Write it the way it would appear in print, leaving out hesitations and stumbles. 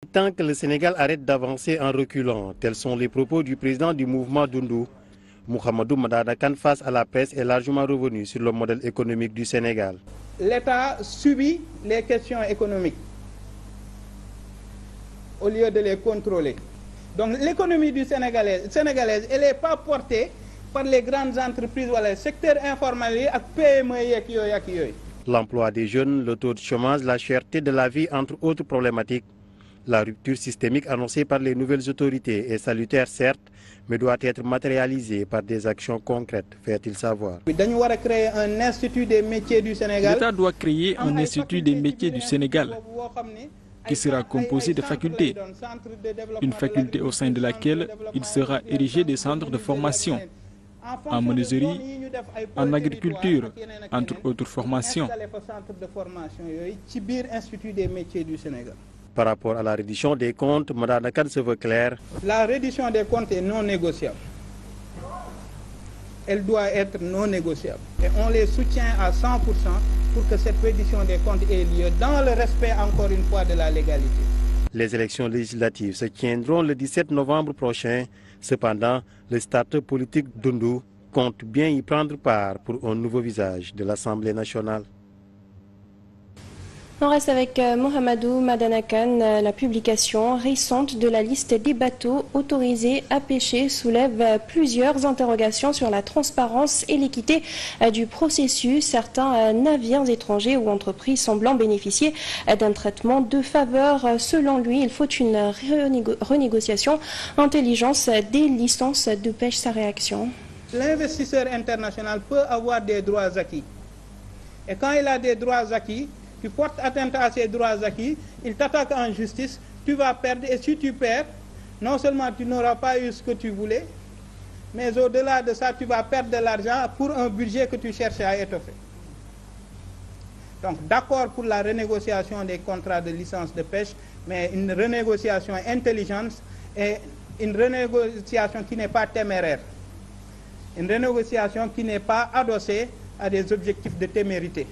temps que le Sénégal arrête d'avancer en reculant. Tels sont les propos du président du mouvement Dundu. Mouhamadou Madana Kane, face à la presse, est largement revenu sur le modèle économique du Sénégal. L'État subit les questions économiques au lieu de les contrôler. Donc l'économie du sénégalaise, elle n'est pas portée par les grandes entreprises ou le secteur informel et PME. L'emploi des jeunes, le taux de chômage, la cherté de la vie, entre autres problématiques. La rupture systémique annoncée par les nouvelles autorités est salutaire certes, mais doit être matérialisée par des actions concrètes, fait-il savoir. L'État doit créer un institut des métiers du Sénégal qui sera composé de facultés. Une faculté au sein de laquelle il sera érigé des centres de formation en menuiserie, en agriculture, entre autres formations. Par rapport à la reddition des comptes, Madana Kane se veut clair. La reddition des comptes est non négociable. Elle doit être non négociable. Et on les soutient à 100% pour que cette reddition des comptes ait lieu dans le respect, encore une fois, de la légalité. Les élections législatives se tiendront le 17 novembre prochain. Cependant, le start-up politique Dundu compte bien y prendre part pour un nouveau visage de l'Assemblée nationale. On reste avec Mouhamadou Madana Kane. La publication récente de la liste des bateaux autorisés à pêcher soulève plusieurs interrogations sur la transparence et l'équité du processus. Certains navires étrangers ou entreprises semblant bénéficier d'un traitement de faveur. Selon lui, il faut une renégociation intelligente des licences de pêche. Sa réaction. L'investisseur international peut avoir des droits acquis. Et quand il a des droits acquis, tu portes atteinte à ces droits acquis, il t'attaque en justice, tu vas perdre. Et si tu perds, non seulement tu n'auras pas eu ce que tu voulais, mais au-delà de ça, tu vas perdre de l'argent pour un budget que tu cherches à étoffer. Donc d'accord pour la renégociation des contrats de licence de pêche, mais une renégociation intelligente et une renégociation qui n'est pas téméraire. Une renégociation qui n'est pas adossée à des objectifs de témérité.